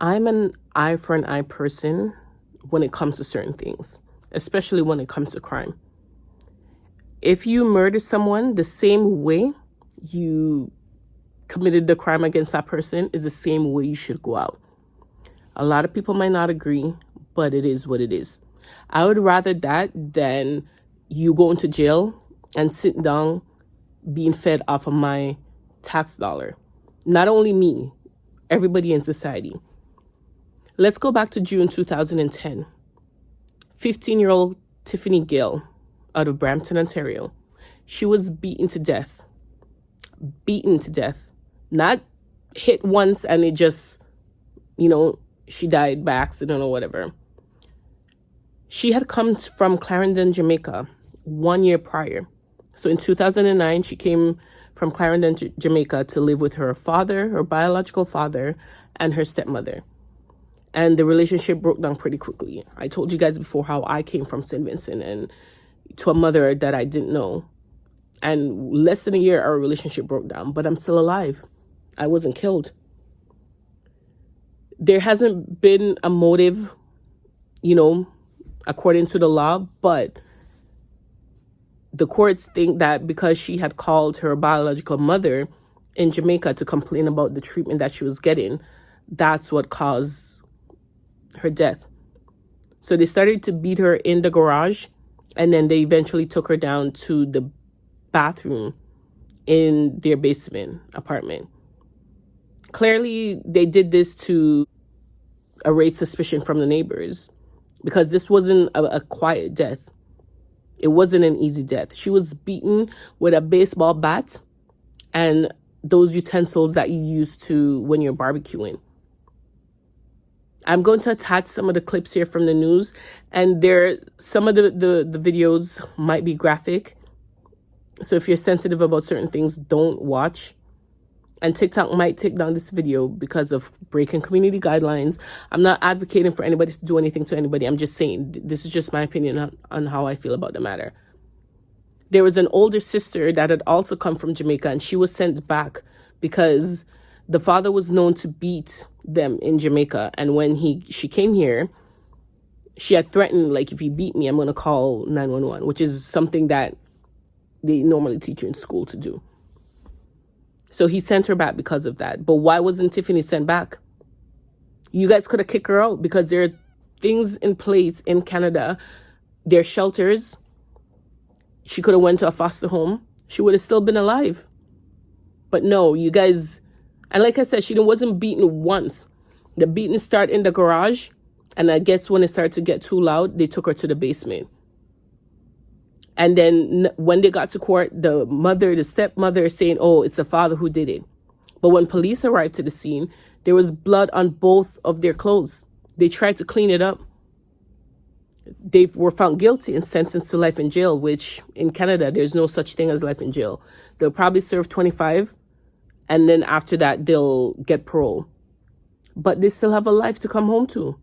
I'm an eye for an eye person when it comes to certain things, especially when it comes to crime. If you murder someone, the same way you committed the crime against that person is the same way you should go out. A lot of people might not agree, but it is what it is. I would rather that than you go into jail and sit down being fed off of my tax dollar. Not only me, everybody in society. Let's go back to June 2010. 15-year-old Tiffany Gayle out of Brampton, Ontario. She was beaten to death. Beaten to death. Not hit once and it just, she died by accident or whatever. She had come from Clarendon, Jamaica 1 year prior. So in 2009, she came from Clarendon, Jamaica to live with her father, her biological father, and her stepmother. And the relationship broke down pretty quickly. I told you guys before how I came from St. Vincent and to a mother that I didn't know. And less than a year, our relationship broke down. But I'm still alive. I wasn't killed. There hasn't been a motive, according to the law. But the courts think that because she had called her biological mother in Jamaica to complain about the treatment that she was getting, that's what caused her death. So they started to beat her in the garage, and then they eventually took her down to the bathroom in their basement apartment. Clearly, they did this to erase suspicion from the neighbors because this wasn't a quiet death. It wasn't an easy death. She was beaten with a baseball bat and those utensils that you use to when you're barbecuing. I'm going to attach some of the clips here from the news, and some of the videos might be graphic. So if you're sensitive about certain things, don't watch. And TikTok might take down this video because of breaking community guidelines. I'm not advocating for anybody to do anything to anybody. I'm just saying this is just my opinion on how I feel about the matter. There was an older sister that had also come from Jamaica, and she was sent back because the father was known to beat them in Jamaica. And when she came here, she had threatened, like, if you beat me, I'm going to call 911, which is something that they normally teach you in school to do. So he sent her back because of that. But why wasn't Tiffany sent back? You guys could have kicked her out because there are things in place in Canada. There are shelters. She could have went to a foster home. She would have still been alive. But no, you guys... And like I said, she wasn't beaten once. The beating started in the garage. And I guess when it started to get too loud, they took her to the basement. And then when they got to court, the stepmother is saying, oh, it's the father who did it. But when police arrived to the scene, there was blood on both of their clothes. They tried to clean it up. They were found guilty and sentenced to life in jail, which in Canada, there's no such thing as life in jail. They'll probably serve 25. And then after that, they'll get parole. But they still have a life to come home to.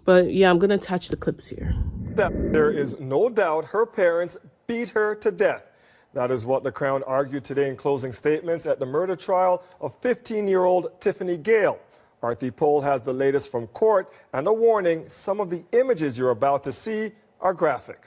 But yeah, I'm going to attach the clips here. There is no doubt her parents beat her to death. That is what the Crown argued today in closing statements at the murder trial of 15-year-old Tiffany Gayle. Arthur Pohl has the latest from court and a warning: some of the images you're about to see are graphic.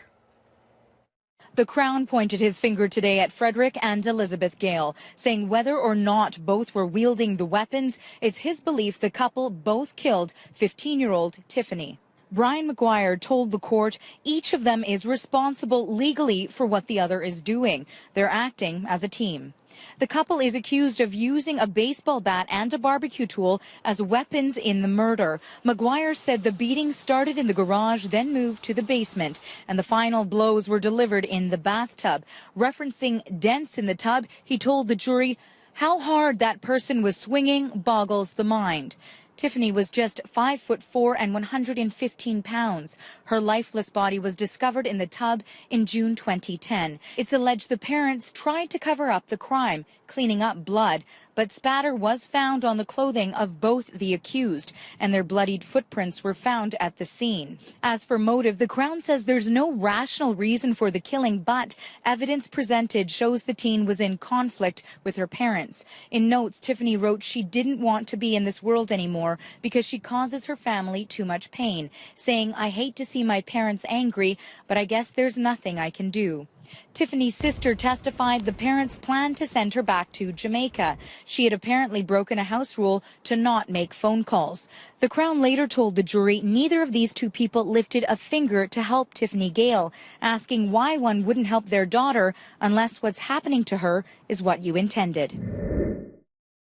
The Crown pointed his finger today at Frederick and Elizabeth Gayle, saying whether or not both were wielding the weapons, it's his belief the couple both killed 15-year-old Tiffany. Brian McGuire told the court each of them is responsible legally for what the other is doing. They're acting as a team. The couple is accused of using a baseball bat and a barbecue tool as weapons in the murder. McGuire said the beating started in the garage, then moved to the basement, and the final blows were delivered in the bathtub. Referencing dents in the tub, he told the jury, how hard that person was swinging boggles the mind. Tiffany was just 5'4" and 115 pounds. Her lifeless body was discovered in the tub in June 2010. It's alleged the parents tried to cover up the crime, cleaning up blood, but spatter was found on the clothing of both the accused, and their bloodied footprints were found at the scene. As for motive, the Crown says there's no rational reason for the killing, but evidence presented shows the teen was in conflict with her parents. In notes, Tiffany wrote she didn't want to be in this world anymore because she causes her family too much pain, saying, "I hate to see my parents angry, but I guess there's nothing I can do." Tiffany's sister testified the parents planned to send her back to Jamaica. She had apparently broken a house rule to not make phone calls. The Crown later told the jury neither of these two people lifted a finger to help Tiffany Gayle, asking why one wouldn't help their daughter unless what's happening to her is what you intended.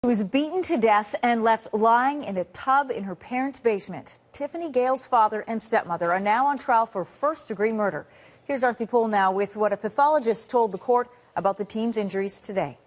She was beaten to death and left lying in a tub in her parents' basement. Tiffany Gayle's father and stepmother are now on trial for first-degree murder. Here's Arthi Pohl now with what a pathologist told the court about the teen's injuries today.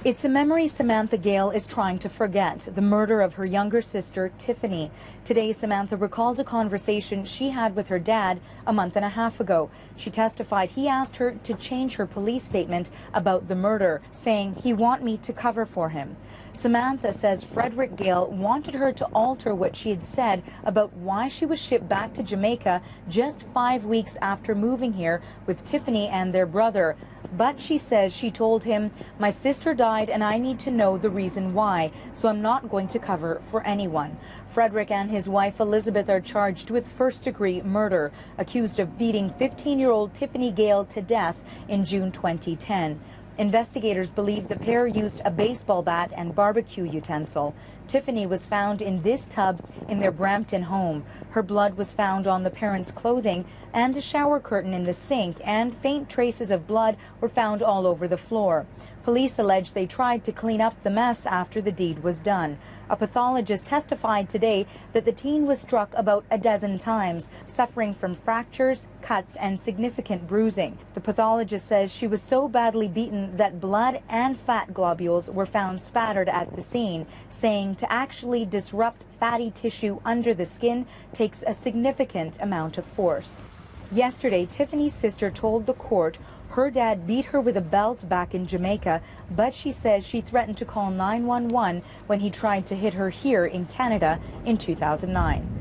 It's a memory Samantha Gayle is trying to forget, the murder of her younger sister, Tiffany. Today, Samantha recalled a conversation she had with her dad a month and a half ago. She testified he asked her to change her police statement about the murder, saying he want me to cover for him. Samantha says Frederick Gayle wanted her to alter what she had said about why she was shipped back to Jamaica just 5 weeks after moving here with Tiffany and their brother. But she says she told him, "My sister died and I need to know the reason why, so I'm not going to cover for anyone." Frederick and his wife Elizabeth are charged with first-degree murder, accused of beating 15-year-old Tiffany Gayle to death in June 2010. Investigators believe the pair used a baseball bat and barbecue utensil. Tiffany was found in this tub in their Brampton home. Her blood was found on the parents' clothing and a shower curtain in the sink, and faint traces of blood were found all over the floor. Police allege they tried to clean up the mess after the deed was done. A pathologist testified today that the teen was struck about a dozen times, suffering from fractures, cuts, and significant bruising. The pathologist says she was so badly beaten that blood and fat globules were found spattered at the scene, saying to actually disrupt fatty tissue under the skin takes a significant amount of force. Yesterday, Tiffany's sister told the court her dad beat her with a belt back in Jamaica, but she says she threatened to call 911 when he tried to hit her here in Canada in 2009.